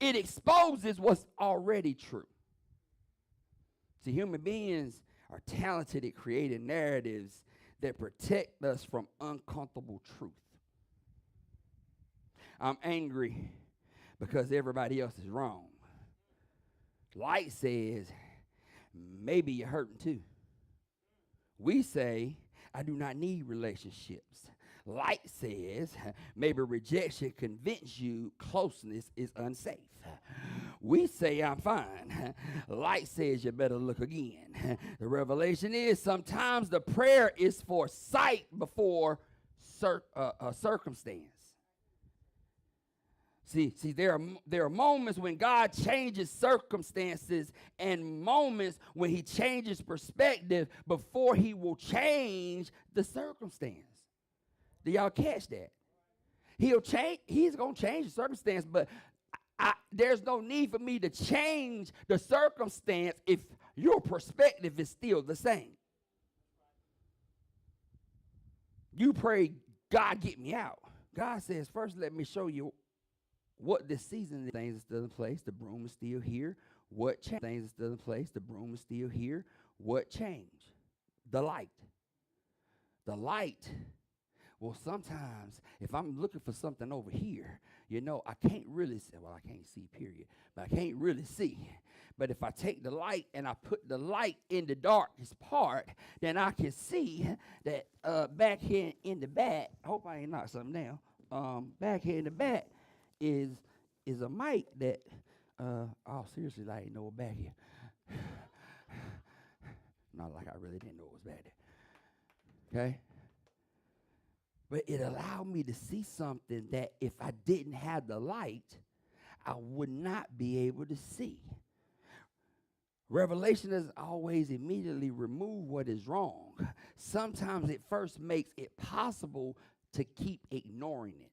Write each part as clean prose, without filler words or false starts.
It exposes what's already true. See, human beings are talented at creating narratives that protect us from uncomfortable truth. I'm angry because everybody else is wrong. Light says, maybe you're hurting too. We say, I do not need relationships. Light says, maybe rejection convinced you closeness is unsafe. We say, I'm fine. Light says, you better look again. The revelation is sometimes the prayer is for sight before circumstance. See, there are moments when God changes circumstances and moments when he changes perspective before he will change the circumstance. Do y'all catch that? He's going to change the circumstance, but there's no need for me to change the circumstance if your perspective is still the same. You pray, God, get me out. God says, first let me show you what this season is. Things are still in place. The broom is still here. What changed? Things are still in place. The broom is still here. What changed? The light. The light. Well, sometimes if I'm looking for something over here, I can't really see. Well, I can't see, period. But I can't really see. But if I take the light and I put the light in the darkest part, then I can see that back here in the back, I hope I ain't knocked something down. Back here in the back is a mic that, seriously, I didn't know it back here. Not like I really didn't know it was back there. Okay? But it allowed me to see something that if I didn't have the light, I would not be able to see. Revelation doesn't always immediately remove what is wrong. Sometimes it first makes it possible to keep ignoring it.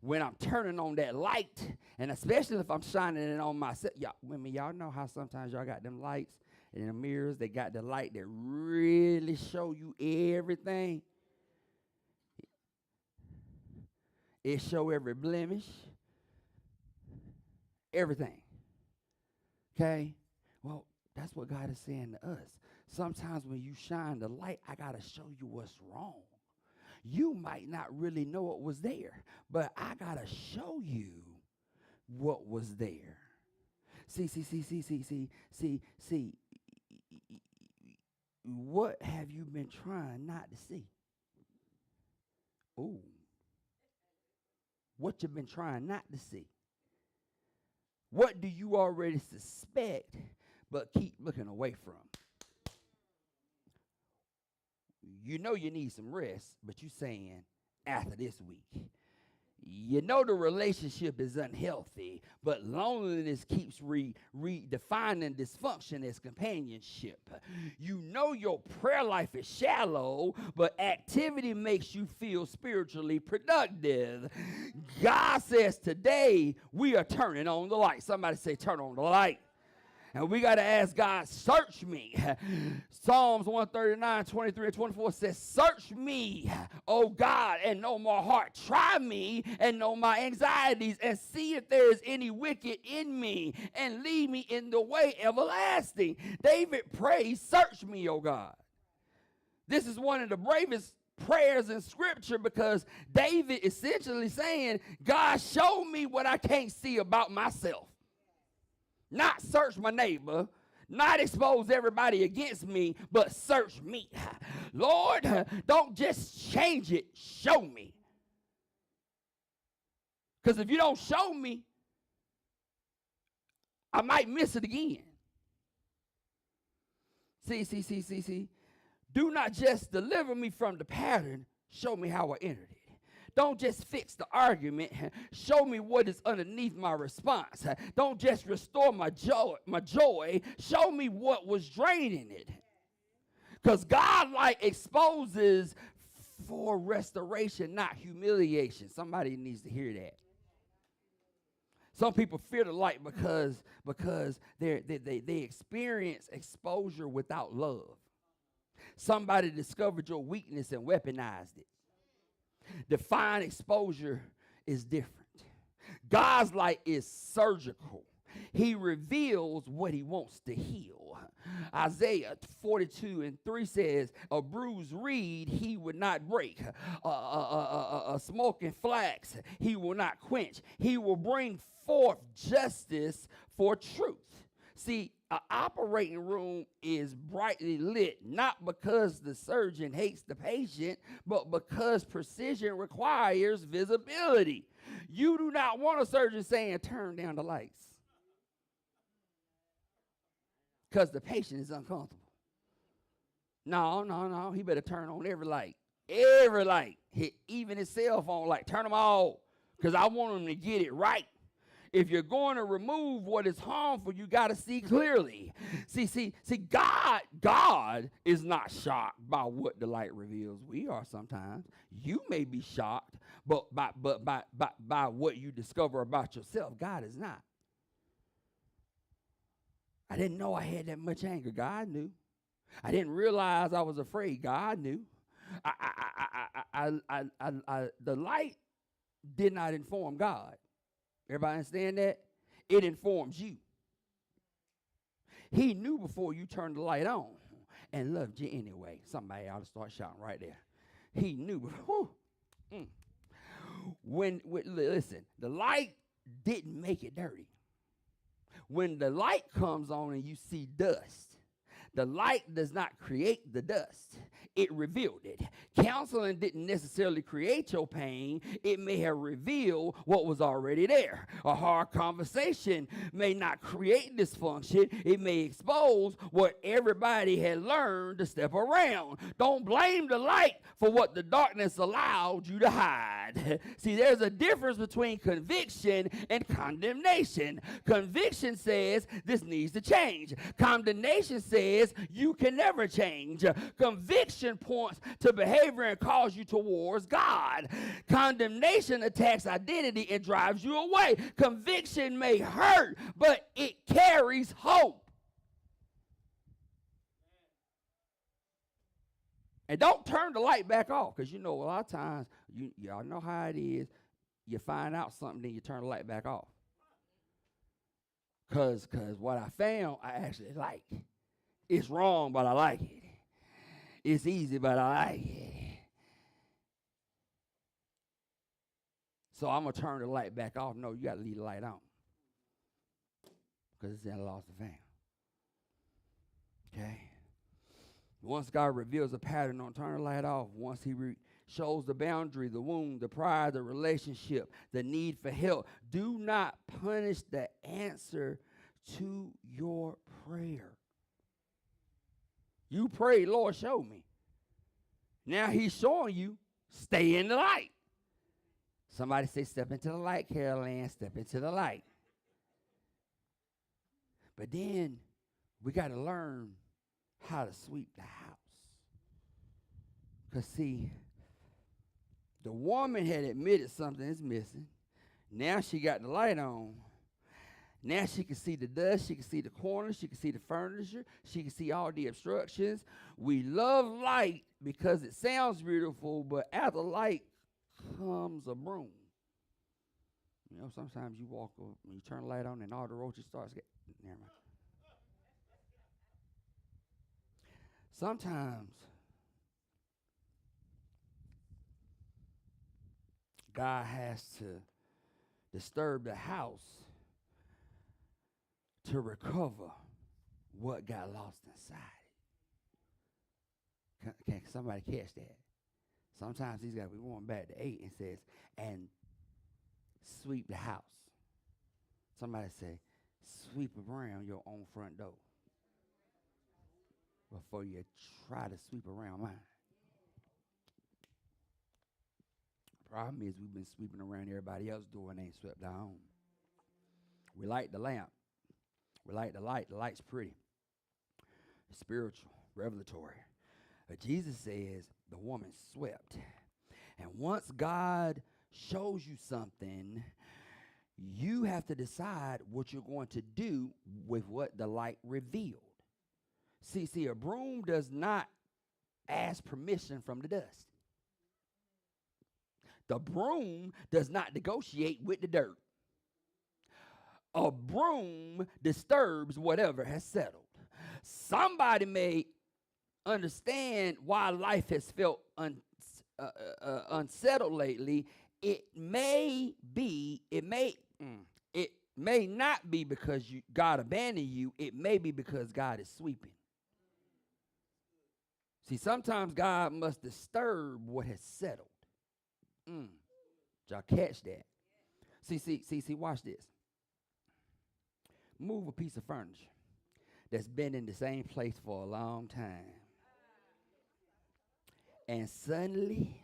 When I'm turning on that light, and especially if I'm shining it on myself, y'all know how sometimes y'all got them lights and the mirrors, they got the light that really show you everything. It show every blemish, everything. Okay? Well, that's what God is saying to us. Sometimes when you shine the light, I got to show you what's wrong. You might not really know what was there, but I got to show you what was there. See. What have you been trying not to see? Ooh. What you've been trying not to see. What do you already suspect but keep looking away from? You know you need some rest, but you saying after this week. You know the relationship is unhealthy, but loneliness keeps redefining dysfunction as companionship. You know your prayer life is shallow, but activity makes you feel spiritually productive. God says today we are turning on the light. Somebody say turn on the light. And we got to ask God, search me. Psalms 139, 23 and 24 says, search me, O God, and know my heart. Try me and know my anxieties and see if there is any wicked in me and lead me in the way everlasting. David prays, search me, O God. This is one of the bravest prayers in scripture because David essentially saying, God, show me what I can't see about myself. Not search my neighbor, not expose everybody against me, but search me. Lord, don't just change it, show me. Because if you don't show me, I might miss it again. See. Do not just deliver me from the pattern, show me how I entered it. Don't just fix the argument. Show me what is underneath my response. Don't just restore my joy. Show me what was draining it. Because God exposes for restoration, not humiliation. Somebody needs to hear that. Some people fear the light because they experience exposure without love. Somebody discovered your weakness and weaponized it. Defined exposure is different. God's light is surgical. He reveals what he wants to heal. Isaiah 42:3 says, a bruised reed he would not break. A smoking flax he will not quench. He will bring forth justice for truth. See, an operating room is brightly lit, not because the surgeon hates the patient, but because precision requires visibility. You do not want a surgeon saying, turn down the lights, because the patient is uncomfortable. No. He better turn on every light. Every light. Even his cell phone light. Turn them all, because I want him to get it right. If you're going to remove what is harmful, you got to see clearly. See, God is not shocked by what the light reveals. We are sometimes. You may be shocked, but by what you discover about yourself. God is not. I didn't know I had that much anger. God knew. I didn't realize I was afraid. God knew. The light did not inform God. Everybody understand that? It informs you. He knew before you turned the light on and loved you anyway. Somebody ought to start shouting right there. He knew before. Listen, the light didn't make it dirty. When the light comes on and you see dust, the light does not create the dust. It revealed it. Counseling didn't necessarily create your pain. It may have revealed what was already there. A hard conversation may not create dysfunction. It may expose what everybody had learned to step around. Don't blame the light for what the darkness allowed you to hide. See, there's a difference between conviction and condemnation. Conviction says this needs to change. Condemnation says you can never change. Conviction points to behavior and calls you towards God. Condemnation attacks identity and drives you away. Conviction may hurt, but it carries hope. And don't turn the light back off, because you know a lot of times, y'all know how it is. You find out something, then you turn the light back off. Because what I found, I actually like. It's wrong, but I like it. It's easy, but I like it. So I'm going to turn the light back off. No, you got to leave the light on, because it's in the lost and found. Okay? Once God reveals a pattern, don't turn the light off. Once he shows the boundary, the wound, the pride, the relationship, the need for help, do not punish the answer to your prayer. You prayed, Lord, show me. Now he's showing you, stay in the light. Somebody say, step into the light, Carol Ann, step into the light. But then we got to learn how to sweep the house. Because, see, the woman had admitted something is missing. Now she got the light on. Now she can see the dust, she can see the corners, she can see the furniture, she can see all the obstructions. We love light because it sounds beautiful, but after light comes a broom. You know, sometimes you walk up and you turn the light on and all the roaches start getting, never mind. Sometimes God has to disturb the house to recover what got lost inside it. Can somebody catch that? Sometimes he's got to be going back to 8 and says, and sweep the house. Somebody say, sweep around your own front door before you try to sweep around mine. Problem is we've been sweeping around everybody else's door and ain't swept our own. We light the lamp. We light the light. The light's pretty. It's spiritual, revelatory. But Jesus says the woman swept. And once God shows you something, you have to decide what you're going to do with what the light revealed. See, a broom does not ask permission from the dust. The broom does not negotiate with the dirt. A broom disturbs whatever has settled. Somebody may understand why life has felt unsettled lately. It may not be because God abandoned you. It may be because God is sweeping. See, sometimes God must disturb what has settled. Did y'all catch that? See, watch this. Move a piece of furniture that's been in the same place for a long time. And suddenly,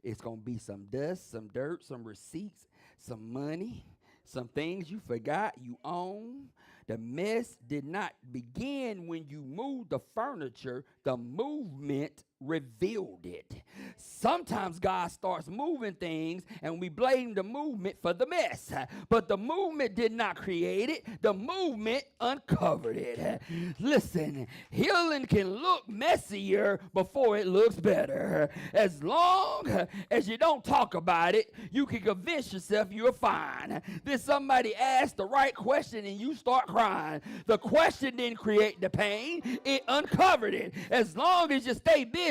it's going to be some dust, some dirt, some receipts, some money, some things you forgot you own. The mess did not begin when you moved the furniture. The movement revealed it. Sometimes God starts moving things and we blame the movement for the mess. But the movement did not create it. The movement uncovered it. Listen, healing can look messier before it looks better. As long as you don't talk about it, you can convince yourself you're fine. Then somebody asks the right question and you start crying. The question didn't create the pain. It uncovered it. As long as you stay busy,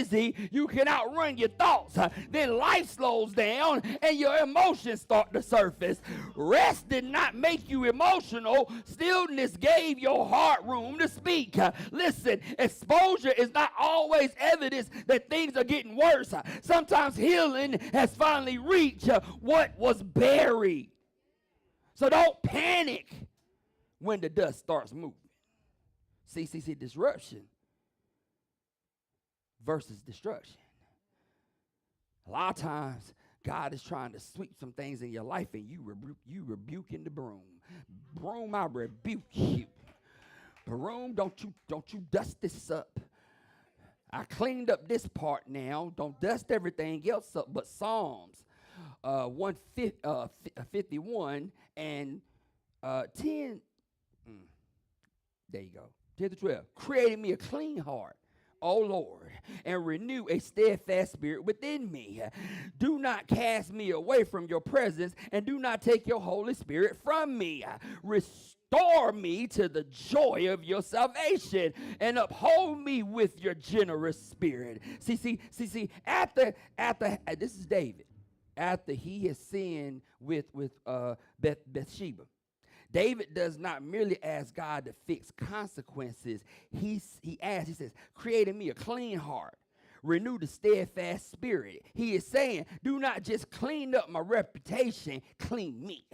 you can outrun your thoughts. Then life slows down and your emotions start to surface. Rest did not make you emotional. Stillness gave your heart room to speak. Listen, exposure is not always evidence that things are getting worse. Sometimes healing has finally reached what was buried. So don't panic when the dust starts moving. See, disruption versus destruction. A lot of times, God is trying to sweep some things in your life, and you rebuking the broom. Broom, I rebuke you. Broom, don't you dust this up. I cleaned up this part now. Don't dust everything else up. But Psalms 51 and 10. There you go. 10 to 12. Creating me a clean heart, O Lord, and renew a steadfast spirit within me. Do not cast me away from your presence, and do not take your Holy Spirit from me. Restore me to the joy of your salvation, and uphold me with your generous spirit. See, after this is David, after he has sinned with Bathsheba. David does not merely ask God to fix consequences. He says, create in me a clean heart. Renew the steadfast spirit. He is saying, do not just clean up my reputation, clean me.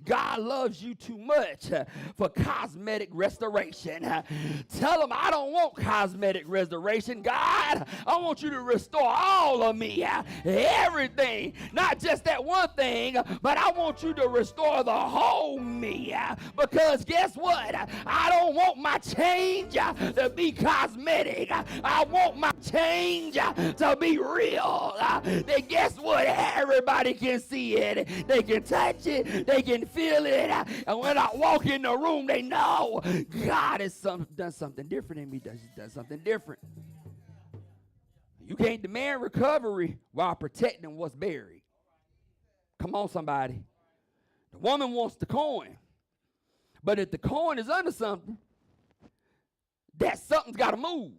God loves you too much for cosmetic restoration. Tell him, I don't want cosmetic restoration. God, I want you to restore all of me. Everything. Not just that one thing, but I want you to restore the whole me. Because guess what? I don't want my change to be cosmetic. I want my change to be real. Then guess what? Everybody can see it. They can touch it. They can feel it. And when I walk in the room, they know God has done something different in me. Done something different. You can't demand recovery while protecting what's buried. Come on, somebody. The woman wants the coin. But if the coin is under something, that something's got to move.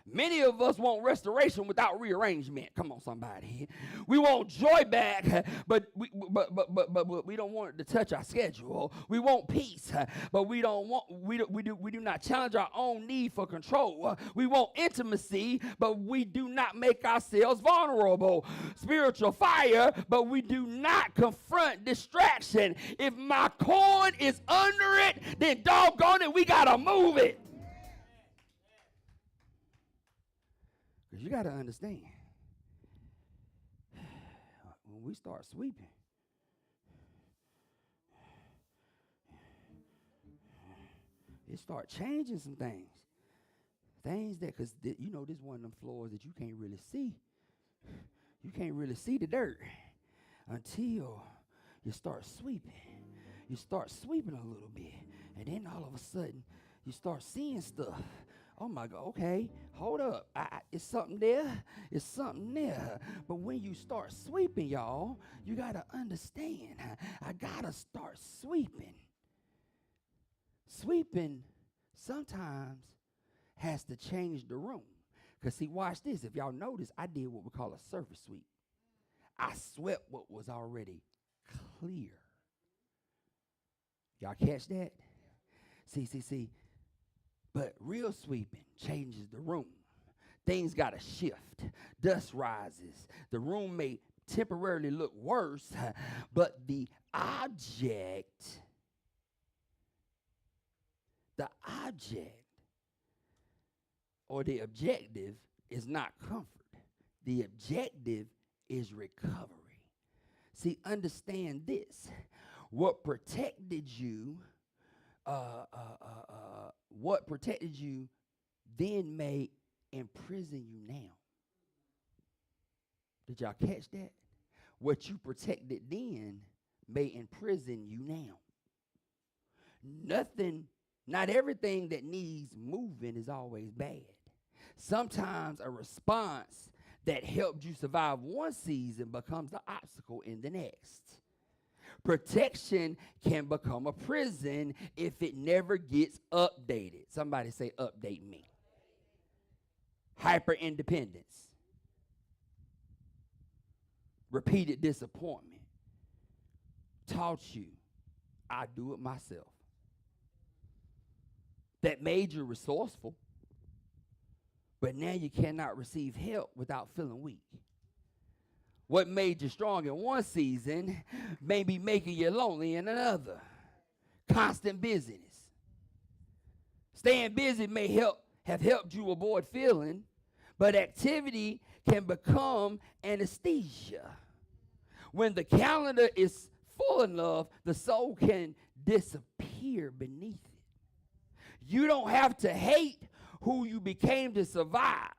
Many of us want restoration without rearrangement. Come on, somebody. We want joy back, but we don't want it to touch our schedule. We want peace, but we do not challenge our own need for control. We want intimacy, but we do not make ourselves vulnerable. Spiritual fire, but we do not confront distraction. If my coin is under it, then doggone it, we gotta move it. Because you got to understand, when we start sweeping, it start changing some things. Things that, because you know, this one of them floors that you can't really see. You can't really see the dirt until you start sweeping. You start sweeping a little bit, and then all of a sudden, you start seeing stuff oh my God, okay, hold up. It's something there. It's something there. But when you start sweeping, y'all, you got to understand. I got to start sweeping. Sweeping sometimes has to change the room. Because, see, watch this. If y'all notice, I did what we call a surface sweep. I swept what was already clear. Y'all catch that? See. But real sweeping changes the room. Things got to shift. Dust rises. The room may temporarily look worse, but the object or the objective is not comfort. The objective is recovery. See, understand this. What protected you then may imprison you now. Did y'all catch that? What you protected then may imprison you now. Not everything that needs moving is always bad. Sometimes a response that helped you survive one season becomes the obstacle in the next. Protection can become a prison if it never gets updated. Somebody say, update me. Hyper-independence. Repeated disappointment taught you, I do it myself. That made you resourceful, but now you cannot receive help without feeling weak. What made you strong in one season may be making you lonely in another. Constant busyness. Staying busy may have helped you avoid feeling, but activity can become anesthesia. When the calendar is full enough, the soul can disappear beneath it. You don't have to hate who you became to survive,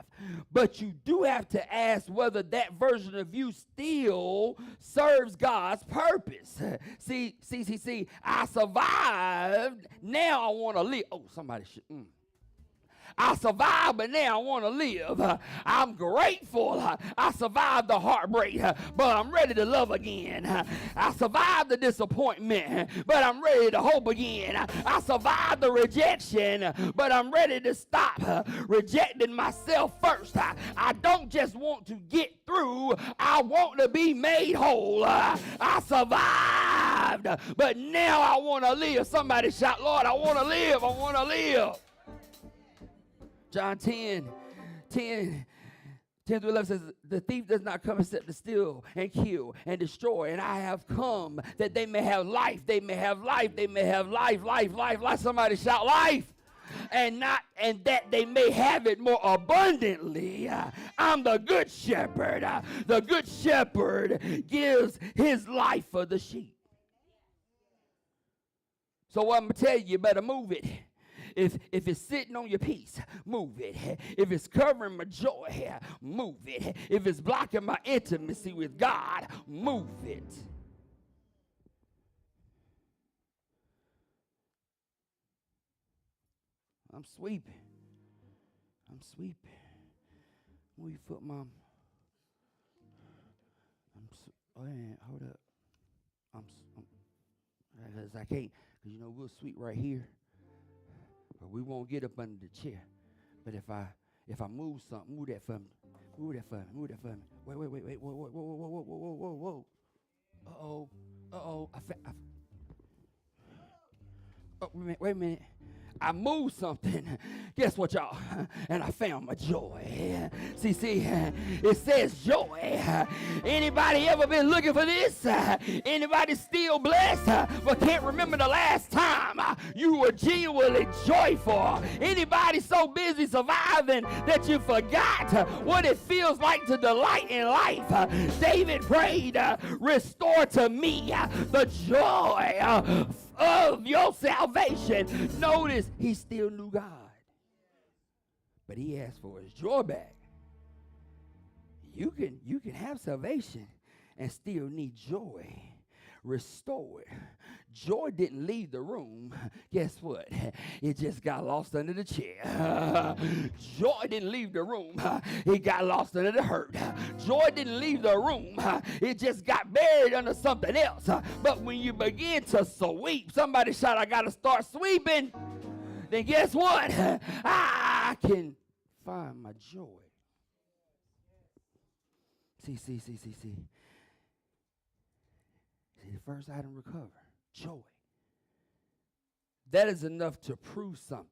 but you do have to ask whether that version of you still serves God's purpose. See, I survived, now I want to live. Oh, somebody should. I survived, but now I want to live. I'm grateful. I survived the heartbreak, but I'm ready to love again. I survived the disappointment, but I'm ready to hope again. I survived the rejection, but I'm ready to stop rejecting myself first. I don't just want to get through. I want to be made whole. I survived, but now I want to live. Somebody shout, Lord, I want to live. I want to live. John 10 through 11 says, the thief does not come except to steal and kill and destroy. And I have come that they may have life. They may have life. They may have life. Somebody shout life. And that they may have it more abundantly. I'm the good shepherd. The good shepherd gives his life for the sheep. So what I'm going to tell you better move it. If it's sitting on your peace, move it. If it's covering my joy, move it. If it's blocking my intimacy with God, move it. I'm sweeping. Move your foot, Mom. Hold up. Because I can't, because we'll sweep right here. But we won't get up under the chair. But if I move something, move that for me. Wait. Whoa. Uh-oh. Wait a minute. I moved something. Guess what, y'all? And I found my joy. See, it says joy. Anybody ever been looking for this? Anybody still blessed but can't remember the last time you were genuinely joyful? Anybody so busy surviving that you forgot what it feels like to delight in life? David prayed, restore to me the joy of your salvation. Notice he still knew God, but he asked for his joy back. You can have salvation and still need joy restored. Joy didn't leave the room. Guess what? It just got lost under the chair. Joy didn't leave the room. It got lost under the hurt. Joy didn't leave the room. It just got buried under something else. But when you begin to sweep, somebody shout, I got to start sweeping. Then guess what? I can find my joy. See. See, the first item, recover. Joy. That is enough to prove something.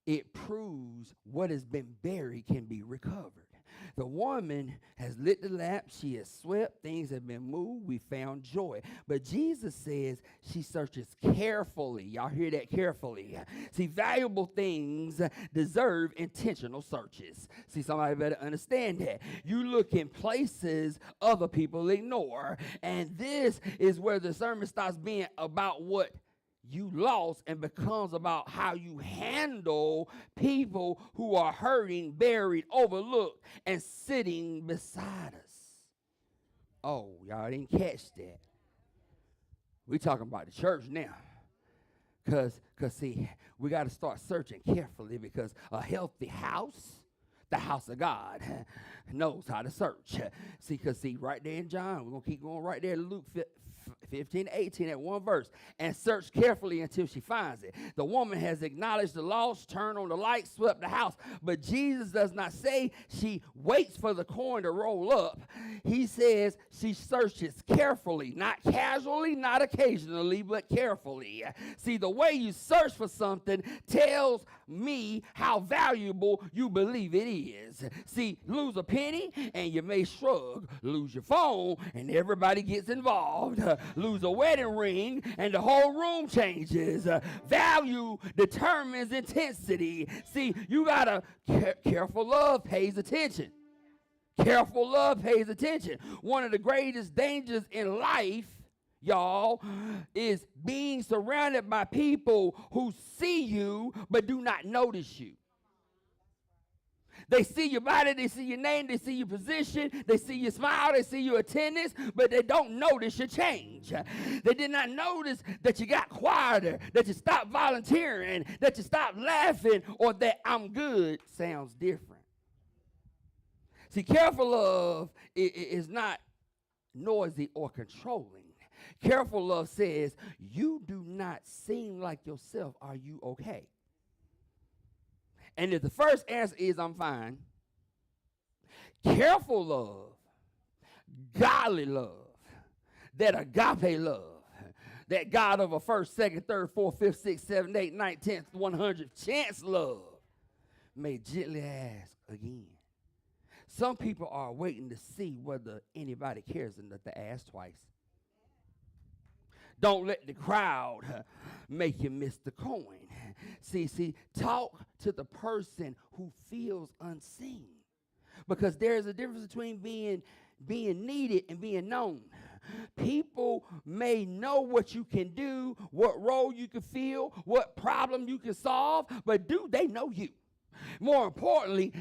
It proves what has been buried can be recovered. The woman has lit the lamp. She has swept. Things have been moved. We found joy. But Jesus says she searches carefully. Y'all hear that? Carefully. See, valuable things deserve intentional searches. See, somebody better understand that. You look in places other people ignore. And this is where the sermon starts being about what you lost and becomes about how you handle people who are hurting, buried, overlooked, and sitting beside us. Oh, y'all didn't catch that. We talking about the church now. Because see, we got to start searching carefully, because a healthy house, the house of God, knows how to search. See, right there in John, we're going to keep going right there in Luke 15, 18, at one verse, and search carefully until she finds it. The woman has acknowledged the loss, turned on the light, swept the house. But Jesus does not say she waits for the coin to roll up. He says she searches carefully, not casually, not occasionally, but carefully. See, the way you search for something tells me how valuable you believe it is. See, lose a penny and you may shrug. Lose your phone and everybody gets involved. Lose a wedding ring and the whole room changes. Value determines intensity. See, you gotta, careful love pays attention. Careful love pays attention. One of the greatest dangers in life, y'all, is being surrounded by people who see you but do not notice you. They see your body, they see your name, they see your position, they see your smile, they see your attendance, but they don't notice your change. They did not notice that you got quieter, that you stopped volunteering, that you stopped laughing, or that I'm good sounds different. See, careful love is not noisy or controlling. Careful love says, you do not seem like yourself. Are you okay? And if the first answer is I'm fine, careful love, godly love, that agape love, that God of a first, second, third, fourth, fifth, sixth, seventh, eighth, ninth, 10th, 100th chance love may gently ask again. Some people are waiting to see whether anybody cares enough to ask twice. Don't let the crowd make you miss the coin. See, talk to the person who feels unseen. Because there's a difference between being needed and being known. People may know what you can do, what role you can fill, what problem you can solve, but do they know you? More importantly,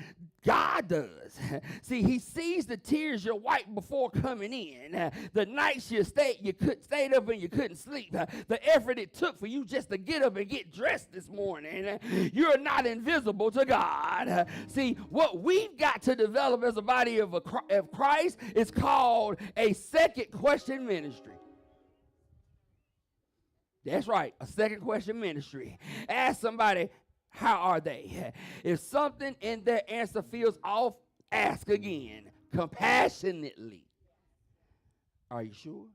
God does. See, he sees the tears you wiped before coming in, the nights you stayed up and you couldn't sleep, the effort it took for you just to get up and get dressed this morning. You're not invisible to God. See, what we've got to develop as a body of Christ is called a second question ministry. That's right, a second question ministry. Ask somebody, how are they? If something in their answer feels off, ask again, compassionately. Are you sure?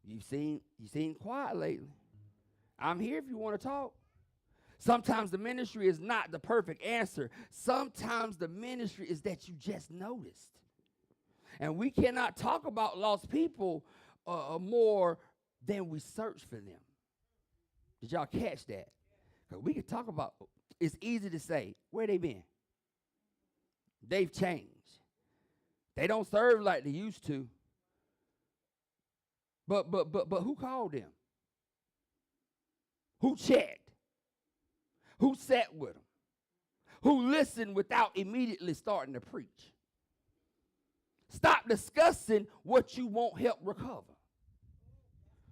You seem quiet lately. I'm here if you want to talk. Sometimes the ministry is not the perfect answer. Sometimes the ministry is that you just noticed. And we cannot talk about lost people more than we search for them. Did y'all catch that? Because we can talk about, it's easy to say, where they been? They've changed. They don't serve like they used to. But who called them? Who checked? Who sat with them? Who listened without immediately starting to preach? Stop discussing what you won't help recover.